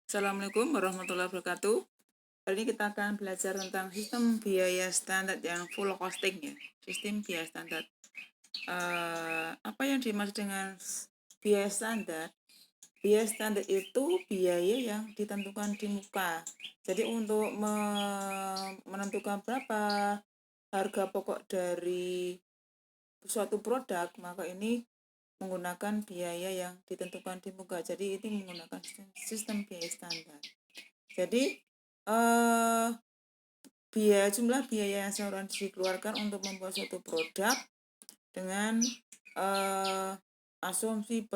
Assalamualaikum warahmatullahi wabarakatuh. Kali ini kita akan belajar tentang sistem biaya standar yang full costing ya. Sistem biaya standar. Apa yang dimaksud dengan biaya standar? Biaya standar itu biaya yang ditentukan di muka. Jadi untuk menentukan berapa harga pokok dari suatu produk, maka ini menggunakan biaya yang ditentukan di muka. Jadi ini menggunakan sistem biaya standar. Jadi jumlah biaya yang seharusnya dikeluarkan untuk membuat suatu produk dengan asumsi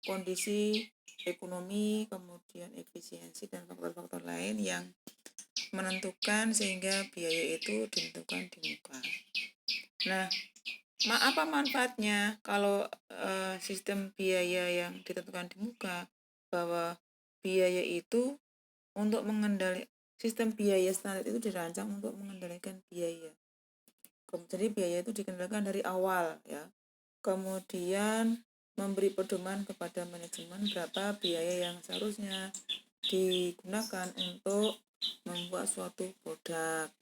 kondisi ekonomi, kemudian efisiensi dan faktor-faktor lain yang menentukan sehingga biaya itu ditentukan di muka. Nah, apa manfaatnya kalau sistem biaya yang ditentukan di muka? Bahwa biaya itu untuk sistem biaya standar itu dirancang untuk mengendalikan biaya. Jadi biaya itu dikendalikan dari awal ya. Kemudian memberi pedoman kepada manajemen berapa biaya yang seharusnya digunakan untuk membuat suatu produk.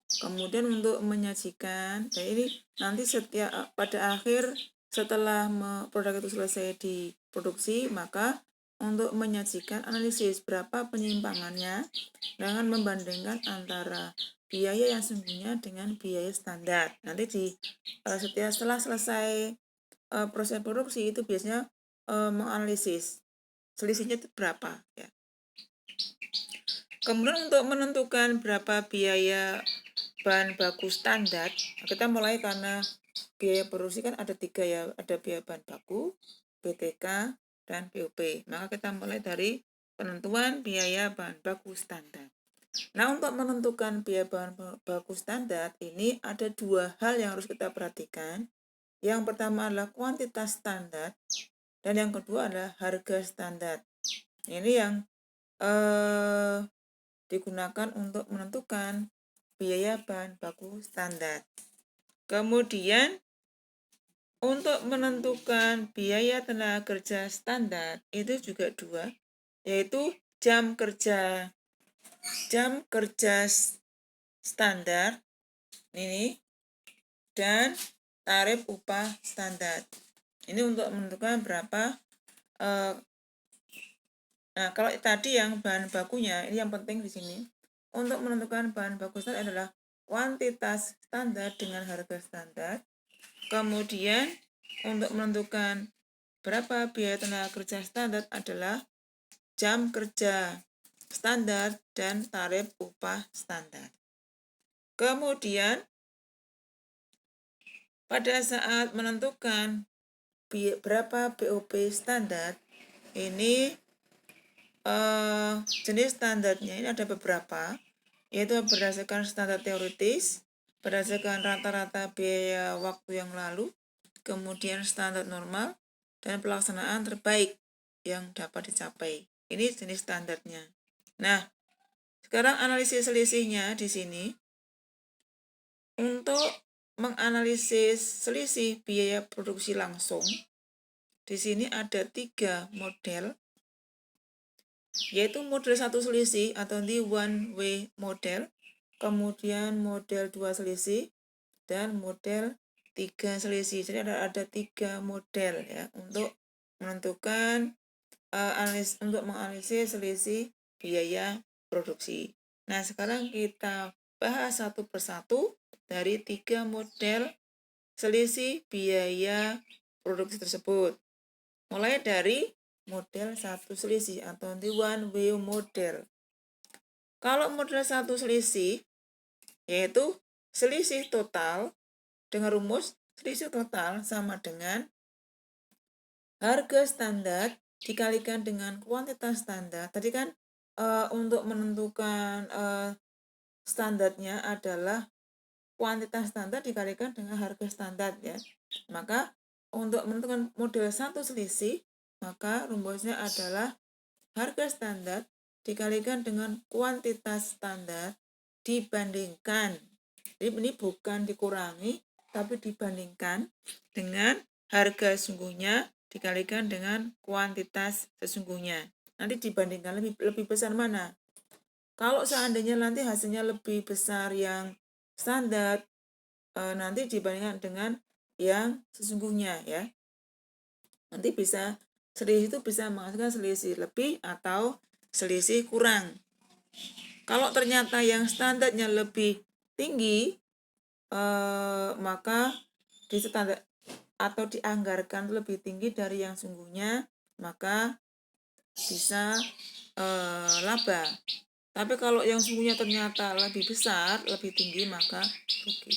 Kemudian untuk menyajikan, jadi ini nanti pada akhir setelah produk itu selesai diproduksi, maka untuk menyajikan analisis berapa penyimpangannya dengan membandingkan antara biaya yang sesungguhnya dengan biaya standar. Nanti setelah selesai proses produksi itu biasanya menganalisis selisihnya itu berapa ya. Kemudian untuk menentukan berapa biaya bahan baku standar, kita mulai karena biaya produksi kan ada 3 ya, ada biaya bahan baku, BTK, dan BOP. Maka kita mulai dari penentuan biaya bahan baku standar. Nah, untuk menentukan biaya bahan baku standar ini ada 2 hal yang harus kita perhatikan. Yang pertama adalah kuantitas standar dan yang kedua adalah harga standar. Ini yang digunakan untuk menentukan biaya bahan baku standar. Kemudian untuk menentukan biaya tenaga kerja standar itu juga 2, yaitu jam kerja standar ini dan tarif upah standar. Ini untuk menentukan berapa. Nah, kalau tadi yang bahan bakunya, ini yang penting di sini. Untuk menentukan bahan baku standar adalah kuantitas standar dengan harga standar. Kemudian untuk menentukan berapa biaya tenaga kerja standar adalah jam kerja standar dan tarif upah standar. Kemudian pada saat menentukan berapa BOP standar, ini jenis standarnya ini ada beberapa, yaitu berdasarkan standar teoritis, berdasarkan rata-rata biaya waktu yang lalu, kemudian standar normal, dan pelaksanaan terbaik yang dapat dicapai. Ini jenis standarnya. Nah, sekarang analisis selisihnya di sini. Untuk menganalisis selisih biaya produksi langsung, di sini ada 3 model, yaitu model 1 selisih atau di one way model, kemudian model 2 selisih, dan model 3 selisih. Jadi ada 3 model ya untuk menentukan untuk menganalisis selisih biaya produksi. Nah, sekarang kita bahas satu persatu dari 3 model selisih biaya produksi tersebut. Mulai dari model 1 selisih atau the one way model. Kalau model 1 selisih yaitu selisih total dengan rumus selisih total sama dengan harga standar dikalikan dengan kuantitas standar. Tadi kan untuk menentukan standarnya adalah kuantitas standar dikalikan dengan harga standar ya. Maka untuk menentukan model 1 selisih, maka rumusnya adalah harga standar dikalikan dengan kuantitas standar dibandingkan. Jadi ini bukan dikurangi, tapi dibandingkan dengan harga sungguhnya dikalikan dengan kuantitas sesungguhnya. Nanti dibandingkan lebih besar mana. Kalau seandainya nanti hasilnya lebih besar yang standar, nanti dibandingkan dengan yang sesungguhnya ya. Nanti bisa selisih itu bisa menghasilkan selisih lebih atau selisih kurang. Kalau ternyata yang standarnya lebih tinggi, maka di standar atau dianggarkan lebih tinggi dari yang sungguhnya, maka bisa laba. Tapi kalau yang sungguhnya ternyata lebih besar, lebih tinggi, maka rugi.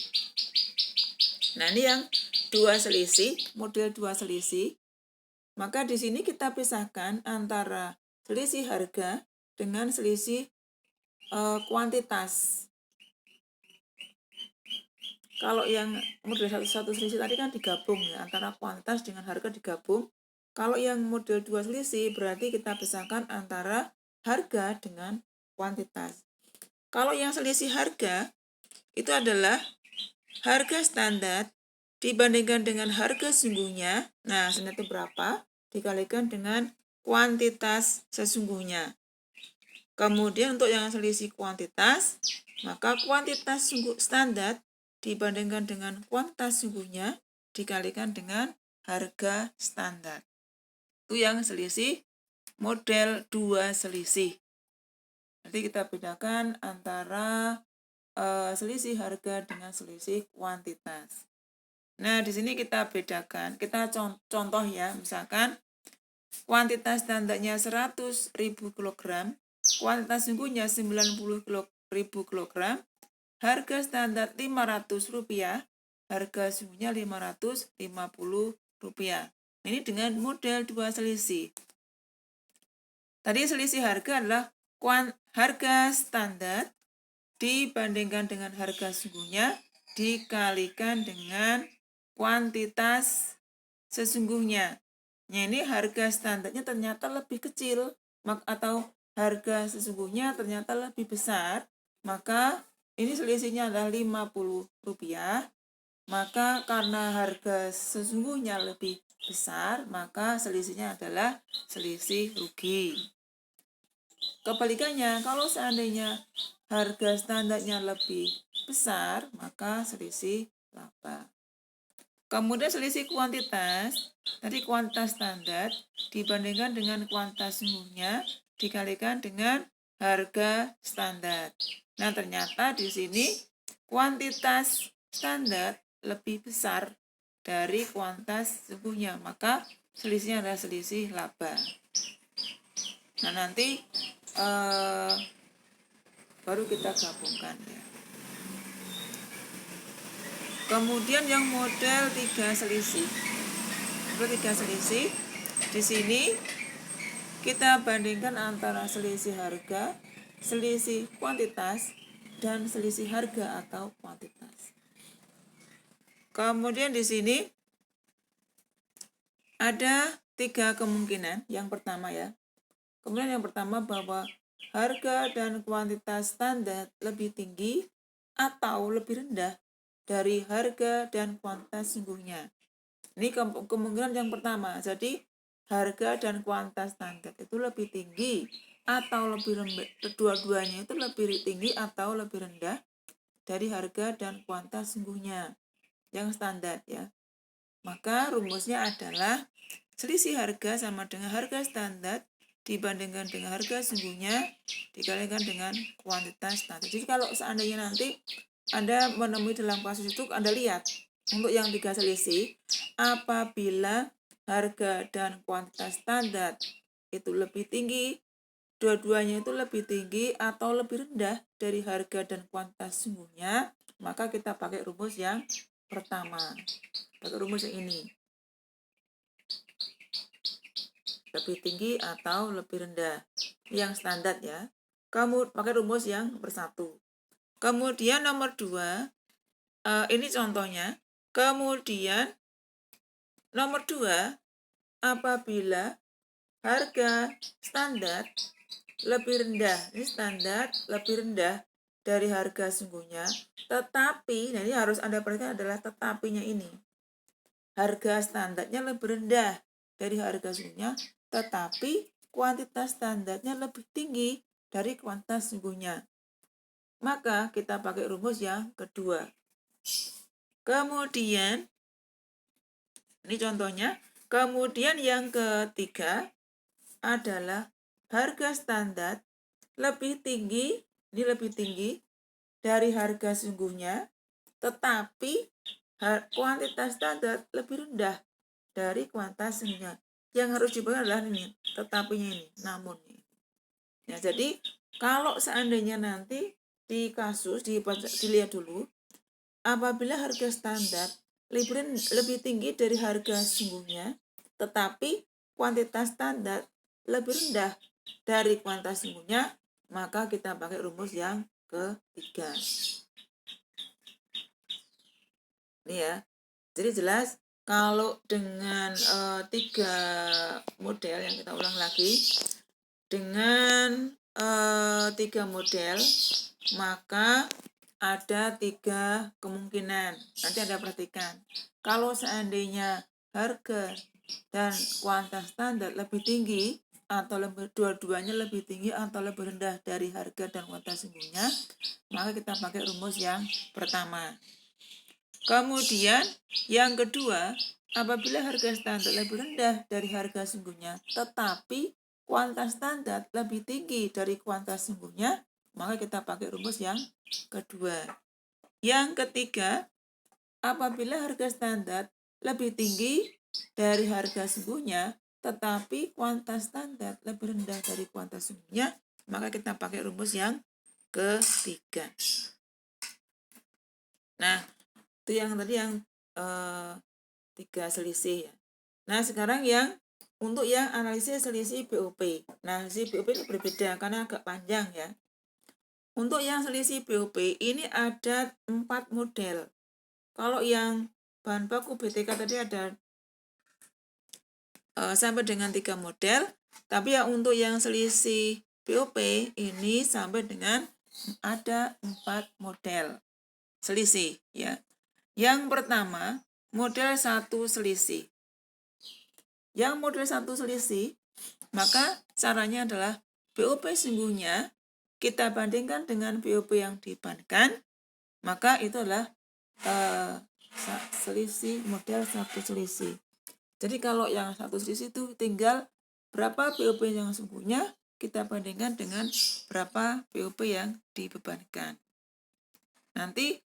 Nah, ini yang dua selisih, model dua selisih. Maka di sini kita pisahkan antara selisih harga dengan selisih kuantitas. Kalau yang model satu selisih tadi kan digabung ya, antara kuantitas dengan harga digabung. Kalau yang model dua selisih berarti kita pisahkan antara harga dengan kuantitas. Kalau yang selisih harga itu adalah harga standar dibandingkan dengan harga sungguhnya. Nah, standar itu berapa? Dikalikan dengan kuantitas sesungguhnya. Kemudian untuk yang selisih kuantitas, maka kuantitas standar dibandingkan dengan kuantitas sungguhnya dikalikan dengan harga standar. Itu yang selisih model dua selisih. Nanti kita bedakan antara selisih harga dengan selisih kuantitas. Nah, di sini kita bedakan, kita contoh ya, misalkan kuantitas standarnya 100.000 kg, kuantitas sungguhnya 90.000 kg, harga standar Rp500, harga sungguhnya Rp550. Ini dengan model dua selisih. Tadi selisih harga adalah harga standar dibandingkan dengan harga sungguhnya dikalikan dengan kuantitas sesungguhnya. Nah, ini harga standarnya ternyata lebih kecil atau harga sesungguhnya ternyata lebih besar, maka ini selisihnya adalah Rp50. Maka karena harga sesungguhnya lebih besar, maka selisihnya adalah selisih rugi. Kebalikannya, kalau seandainya harga standarnya lebih besar, maka selisih laba. Kemudian selisih kuantitas, tadi kuantitas standar dibandingkan dengan kuantitas sungguhnya dikalikan dengan harga standar. Nah, ternyata di sini kuantitas standar lebih besar dari kuantitas sungguhnya, maka selisihnya adalah selisih laba. Nah, nanti baru kita gabungkan ya. Kemudian yang model tiga selisih. Di sini kita bandingkan antara selisih harga, selisih kuantitas, dan selisih harga atau kuantitas. Kemudian di sini ada tiga kemungkinan. Yang pertama ya. Kemudian yang pertama bahwa harga dan kuantitas standar lebih tinggi atau lebih rendah dari harga dan kuantitas sungguhnya. Ini kemungkinan yang pertama. Jadi harga dan kuantitas standar itu lebih tinggi atau lebih rendah, dua-duanya itu lebih tinggi atau lebih rendah dari harga dan kuantitas sungguhnya yang standar ya. Maka rumusnya adalah selisih harga sama dengan harga standar dibandingkan dengan harga sungguhnya dikalikan dengan kuantitas standar. Jadi kalau seandainya nanti Anda menemui dalam kasus itu, Anda lihat untuk yang tiga selisih, apabila harga dan kuantitas standar itu lebih tinggi, dua-duanya itu lebih tinggi atau lebih rendah dari harga dan kuantitas sungguhnya, maka kita pakai rumus yang pertama. Pakai rumus yang ini. Lebih tinggi atau lebih rendah, yang standar ya. Kamu pakai rumus yang bersatu. Kemudian nomor 2, ini contohnya. Kemudian nomor 2, apabila harga standar lebih rendah, ini standar lebih rendah dari harga sungguhnya, tetapi, nah ini harus Anda perhatikan adalah tetapinya ini. Harga standarnya lebih rendah dari harga sungguhnya, tetapi kuantitas standarnya lebih tinggi dari kuantitas sungguhnya. Maka kita pakai rumus yang kedua. Kemudian, ini contohnya. Kemudian yang ketiga adalah harga standar lebih tinggi, ini lebih tinggi dari harga sungguhnya, tetapi kuantitas standar lebih rendah dari kuantitas sungguhnya. Yang harus dipakai adalah ini, tetapinya ini, namun ini. Ya, jadi kalau seandainya nanti di kasus dilihat dulu, apabila harga standar lebih tinggi dari harga sungguhnya, tetapi kuantitas standar lebih rendah dari kuantitas sungguhnya, maka kita pakai rumus yang ketiga. Ini ya, jadi jelas kalau dengan 3 model yang kita ulang lagi, dengan 3 model maka ada 3 kemungkinan. Nanti Anda perhatikan. Kalau seandainya harga dan kuantitas standar lebih tinggi atau dua-duanya lebih tinggi atau lebih rendah dari harga dan kuantitas sungguhnya, maka kita pakai rumus yang pertama. Kemudian yang kedua, apabila harga standar lebih rendah dari harga sungguhnya, tetapi kuantitas standar lebih tinggi dari kuantitas sungguhnya, maka kita pakai rumus yang kedua. Yang ketiga, apabila harga standar lebih tinggi dari harga sungguhnya, tetapi kuantitas standar lebih rendah dari kuantitas sungguhnya, maka kita pakai rumus yang ketiga. Nah, itu yang tadi yang 3 selisih ya. Nah, sekarang untuk yang analisis selisih BOP. Nah, selisih BOP ini berbeda karena agak panjang ya. Untuk yang selisih BOP ini ada 4 model. Kalau yang bahan baku BTK tadi ada sampai dengan 3 model, tapi ya untuk yang selisih BOP ini sampai dengan ada 4 model selisih ya. Yang pertama, model 1 selisih. Yang model 1 selisih, maka caranya adalah BOP sungguhnya kita bandingkan dengan BOP yang dibebankan, maka itu adalah selisih model 1 selisih. Jadi kalau yang 1 selisih itu tinggal berapa BOP yang sungguhnya kita bandingkan dengan berapa BOP yang dibebankan. Nanti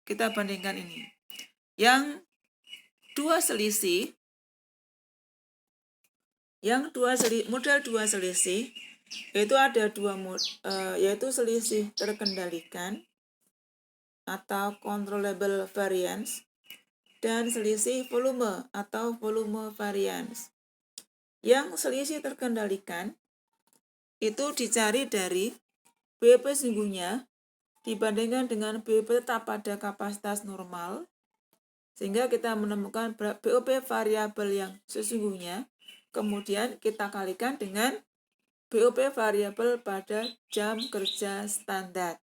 kita bandingkan ini. Yang 2 selisih, model 2 selisih itu ada 2 yaitu selisih terkendalikan atau controllable variance dan selisih volume atau volume variance. Yang selisih terkendalikan itu dicari dari BOP sungguhnya dibandingkan dengan BOP tetap pada kapasitas normal, sehingga kita menemukan BOP variabel yang sesungguhnya, kemudian kita kalikan dengan BOP variabel pada jam kerja standar.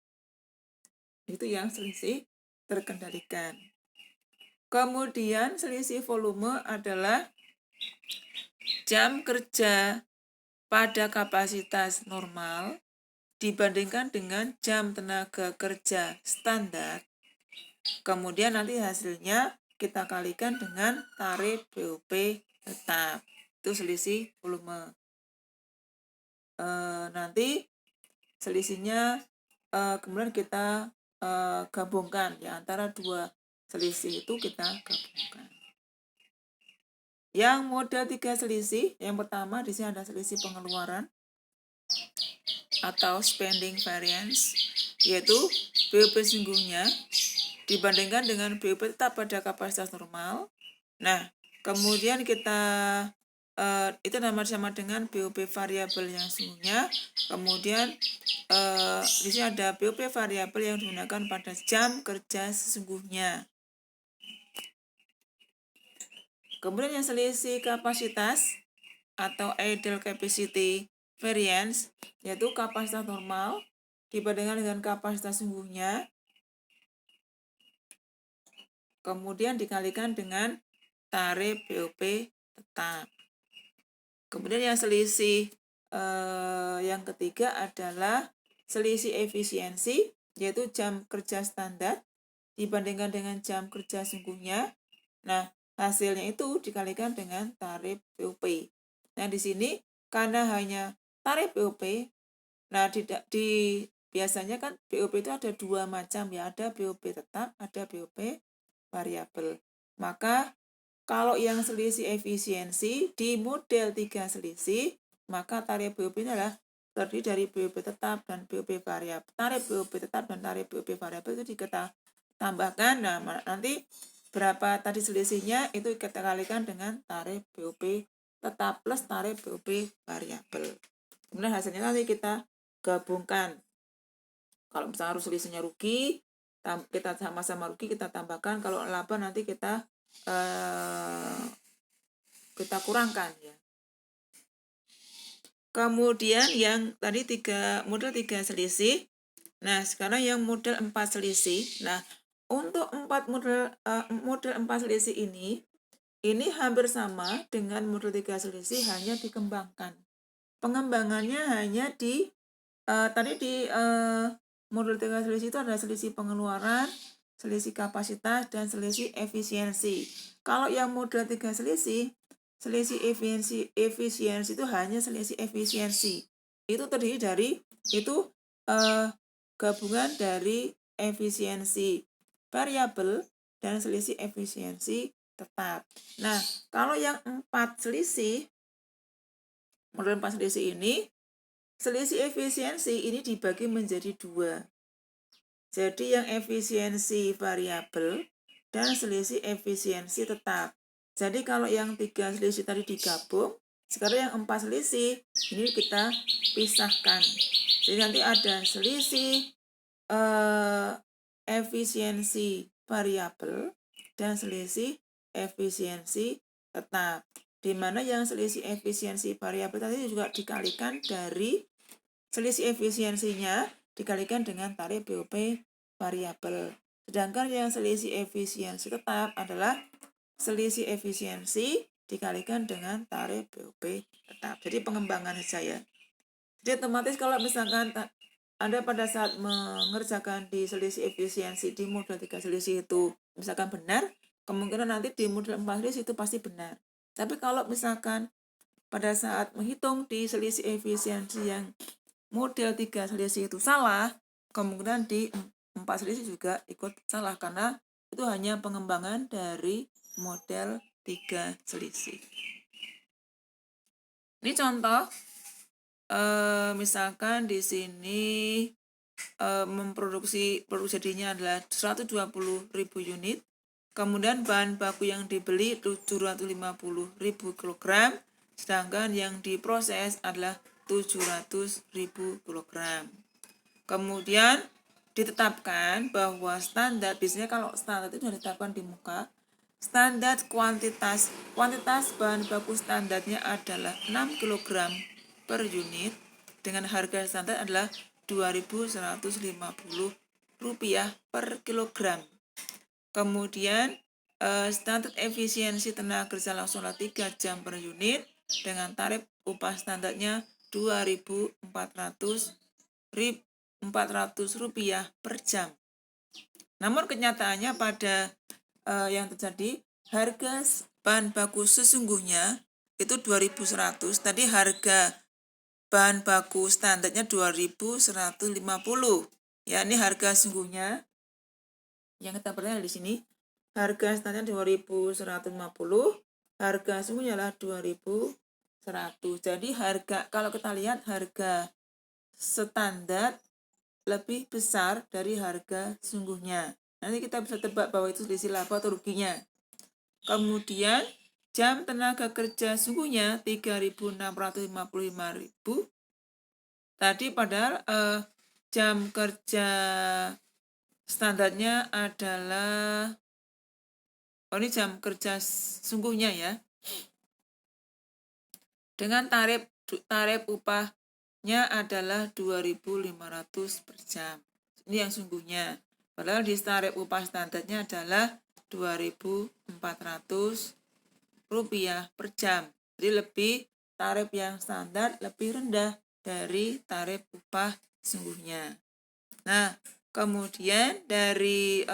Itu yang selisih terkendalikan. Kemudian selisih volume adalah jam kerja pada kapasitas normal dibandingkan dengan jam tenaga kerja standar. Kemudian nanti hasilnya kita kalikan dengan tarif BOP tetap. Itu selisih volume. Nanti selisihnya kemudian kita gabungkan ya, antara 2 selisih itu kita gabungkan. Yang model 3 selisih, yang pertama di sini ada selisih pengeluaran atau spending variance, yaitu BOP sungguhnya dibandingkan dengan BOP tetap pada kapasitas normal. Nah, kemudian kita itu sama dengan BOP variabel yang sungguhnya. Kemudian di sini ada BOP variabel yang digunakan pada jam kerja sesungguhnya. Kemudian yang selisih kapasitas atau idle capacity variance, yaitu kapasitas normal dibandingkan dengan kapasitas sungguhnya, kemudian dikalikan dengan tarif BOP tetap. Kemudian yang selisih yang ketiga adalah selisih efisiensi, yaitu jam kerja standar dibandingkan dengan jam kerja sungguhnya. Nah, hasilnya itu dikalikan dengan tarif BOP. Nah, di sini karena hanya tarif BOP, nah biasanya kan BOP itu ada dua macam ya, ada BOP tetap, ada BOP variabel. Maka kalau yang selisih efisiensi di model 3 selisih, maka tarif BOP ini adalah terdiri dari BOP tetap dan BOP variabel. Tarif BOP tetap dan tarif BOP variabel itu kita tambahkan. Nah, nanti berapa tadi selisihnya itu kita kalikan dengan tarif BOP tetap plus tarif BOP variabel. Kemudian hasilnya nanti kita gabungkan. Kalau misalnya harus selisihnya rugi, kita sama-sama rugi, kita tambahkan. Kalau laba nanti kita kurangkan ya. Kemudian yang tadi model 3 selisih. Nah, sekarang yang model 4 selisih. Nah, untuk model 4 selisih ini hampir sama dengan model 3 selisih, hanya dikembangkan. Pengembangannya hanya di model 3 selisih itu ada selisih pengeluaran, selisih kapasitas, dan selisih efisiensi. Kalau yang model 3 selisih efisiensi itu hanya selisih efisiensi. Itu terdiri dari gabungan dari efisiensi variabel dan selisih efisiensi tetap. Nah, kalau yang 4 selisih, model 4 selisih ini, selisih efisiensi ini dibagi menjadi 2. Jadi yang efisiensi variabel dan selisih efisiensi tetap. Jadi kalau yang 3 selisih tadi digabung, sekarang yang 4 selisih ini kita pisahkan. Jadi nanti ada selisih efisiensi variabel dan selisih efisiensi tetap. Di mana yang selisih efisiensi variabel tadi juga dikalikan dari selisih efisiensinya dikalikan dengan tarif BOP variabel. Sedangkan yang selisih efisiensi tetap adalah selisih efisiensi dikalikan dengan tarif BOP tetap. Jadi pengembangan saja. Jadi otomatis kalau misalkan Anda pada saat mengerjakan di selisih efisiensi di model 3 selisih itu misalkan benar, kemungkinan nanti di model 4 selisih itu pasti benar. Tapi kalau misalkan pada saat menghitung di selisih efisiensi yang model 3 selisih itu salah, kemungkinan di 4 selisih juga ikut salah karena itu hanya pengembangan dari model 3 selisih. Ini contoh, misalkan di sini produksi jadinya adalah 120.000 unit, kemudian bahan baku yang dibeli 750.000 kg, sedangkan yang diproses adalah 700.000 kg. Kemudian ditetapkan bahwa standar, biasanya kalau standar itu sudah ditetapkan di muka, standar kuantitas bahan baku standarnya adalah 6 kg per unit dengan harga standar adalah Rp2.150 per kilogram. Kemudian standar efisiensi tenaga kerja langsung 3 jam per unit dengan tarif upah standarnya Rp2.400 per jam. Namun kenyataannya pada yang terjadi, harga bahan baku sesungguhnya itu 2.100. Tadi harga bahan baku standarnya 2.150. Ya, ini harga sungguhnya yang kita perhatikan di sini. Harga standarnya 2.150, harga sungguhnya adalah 2.100. Jadi kalau kita lihat harga standar lebih besar dari harga sungguhnya. Nanti kita bisa tebak bahwa itu selisih laba atau ruginya. Kemudian jam tenaga kerja sungguhnya 3.655.000. Tadi padahal jam kerja standarnya adalah, ini jam kerja sungguhnya ya. Dengan tarif upahnya adalah 2.500 per jam. Ini yang sungguhnya. Padahal di tarif upah standarnya adalah 2.400 rupiah per jam. Jadi lebih tarif yang standar lebih rendah dari tarif upah sesungguhnya. Nah, kemudian dari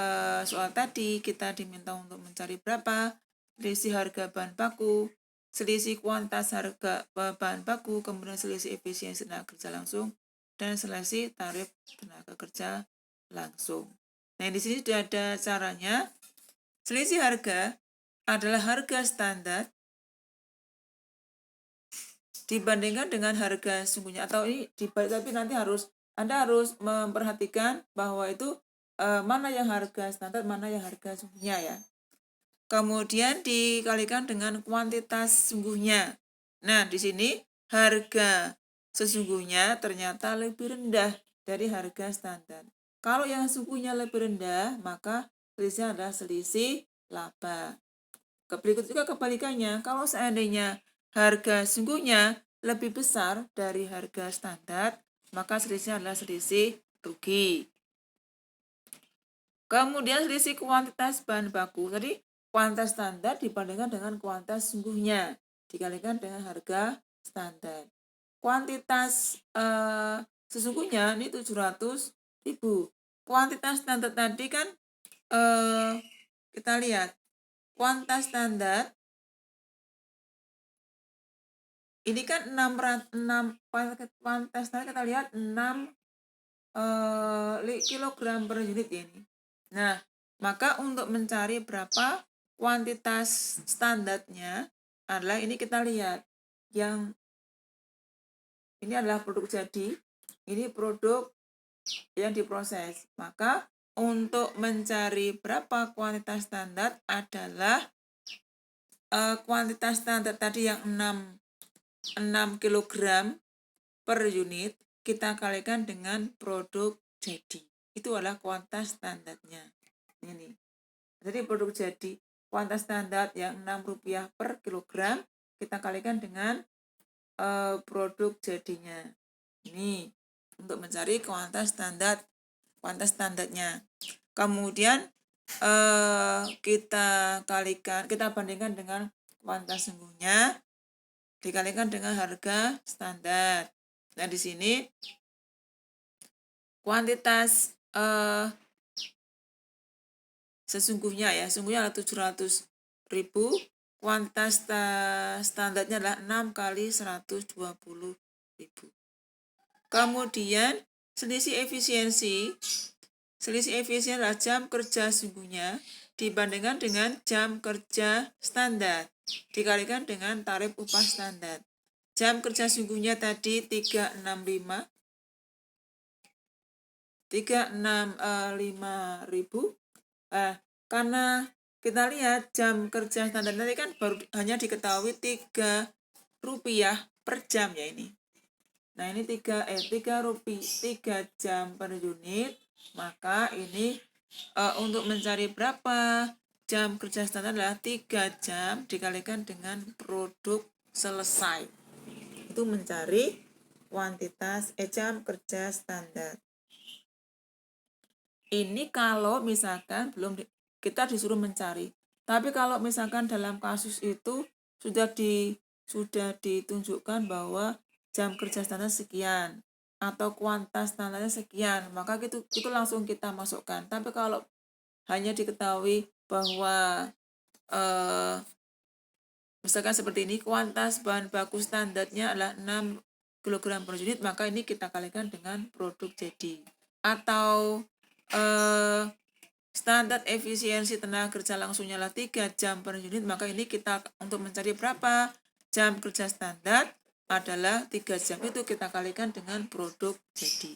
soal tadi kita diminta untuk mencari berapa selisih harga bahan baku, selisih kuantitas harga bahan baku, kemudian selisih efisiensi tenaga kerja langsung, dan selisih tarif tenaga kerja langsung. Nah, di sini sudah ada caranya. Selisih harga adalah harga standar dibandingkan dengan harga sungguhnya, atau ini dibalik, tapi nanti Anda harus memperhatikan bahwa itu mana yang harga standar, mana yang harga sungguhnya ya. Kemudian dikalikan dengan kuantitas sungguhnya. Nah, di sini harga sesungguhnya ternyata lebih rendah dari harga standar. Kalau yang sungguhnya lebih rendah, maka selisihnya adalah selisih laba. Berikut juga kebalikannya, kalau seandainya harga sungguhnya lebih besar dari harga standar, maka selisihnya adalah selisih rugi. Kemudian selisih kuantitas bahan baku. Tadi kuantitas standar dibandingkan dengan kuantitas sungguhnya dikalikan dengan harga standar. Kuantitas sesungguhnya ini 700.000. Kuantitas standar tadi kan kita lihat kuantitas standar ini kan 6 kuantitas standar, kita lihat 6 kilogram per unit ya ini. Nah, maka untuk mencari berapa kuantitas standarnya adalah ini, kita lihat yang ini adalah produk jadi, ini produk yang diproses. Maka untuk mencari berapa kuantitas standar adalah kuantitas standar tadi yang 6 kilogram per unit kita kalikan dengan produk jadi. Itu adalah kuantitas standarnya. Ini. Jadi produk jadi kuantitas standar yang Rp6 per kilogram kita kalikan dengan produk jadinya. Ini untuk mencari kuantitas standarnya. Kemudian kita bandingkan dengan kuantitas sungguhnya dikalikan dengan harga standar. Nah, di sini kuantitas sesungguhnya ya, sungguhnya adalah 700.000, kuantitas standarnya adalah 6 kali 120.000. Kemudian selisih efisiensi adalah jam kerja sungguhnya dibandingkan dengan jam kerja standar dikalikan dengan tarif upah standar. Jam kerja sungguhnya tadi 365.000. Karena kita lihat jam kerja standar tadi kan baru hanya diketahui Rp3 per jam ya ini. Nah, ini 3 jam per unit, maka ini untuk mencari berapa jam kerja standar adalah 3 jam dikalikan dengan produk selesai. Itu mencari kuantitas jam kerja standar. Ini kalau misalkan kita disuruh mencari. Tapi kalau misalkan dalam kasus itu sudah ditunjukkan bahwa jam kerja standar sekian atau kuantitas standarnya sekian, maka itu langsung kita masukkan. Tapi kalau hanya diketahui bahwa misalkan seperti ini, kuantitas bahan baku standarnya adalah 6 kg per unit, maka ini kita kalikan dengan produk jadi. Atau standar efisiensi tenaga kerja langsungnya adalah 3 jam per unit, maka ini kita untuk mencari berapa jam kerja standar adalah 3 jam, itu kita kalikan dengan produk jadi.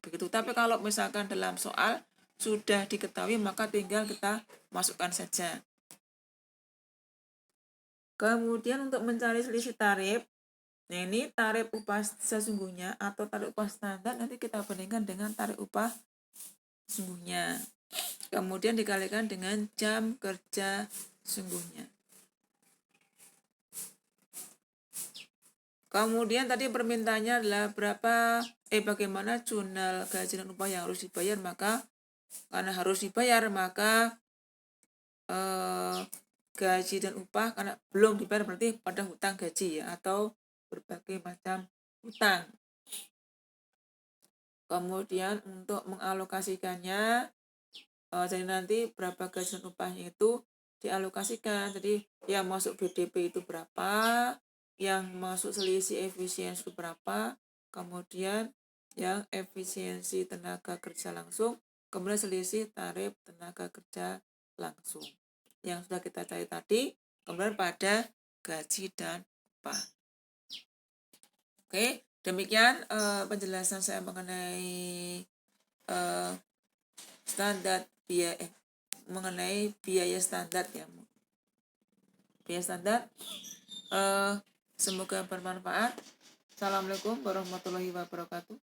Begitu. Tapi kalau misalkan dalam soal sudah diketahui, maka tinggal kita masukkan saja. Kemudian untuk mencari selisih tarif, nah ini tarif upah sesungguhnya atau tarif upah standar nanti kita bandingkan dengan tarif upah sungguhnya. Kemudian dikalikan dengan jam kerja sungguhnya. Kemudian tadi permintaannya adalah bagaimana jurnal gaji dan upah yang harus dibayar, maka karena harus dibayar maka gaji dan upah karena belum dibayar berarti pada hutang gaji ya, atau berbagai macam hutang. Kemudian untuk mengalokasikannya, jadi nanti berapa gaji dan upahnya itu dialokasikan. Jadi yang masuk BDP itu berapa, yang masuk selisih efisiensi itu berapa, kemudian yang efisiensi tenaga kerja langsung, kemudian selisih tarif tenaga kerja langsung yang sudah kita cari tadi, kemudian pada gaji dan upah. Oke, demikian penjelasan saya mengenai standar biaya, mengenai biaya standar ya. Biaya standar. Semoga bermanfaat. Assalamualaikum warahmatullahi wabarakatuh.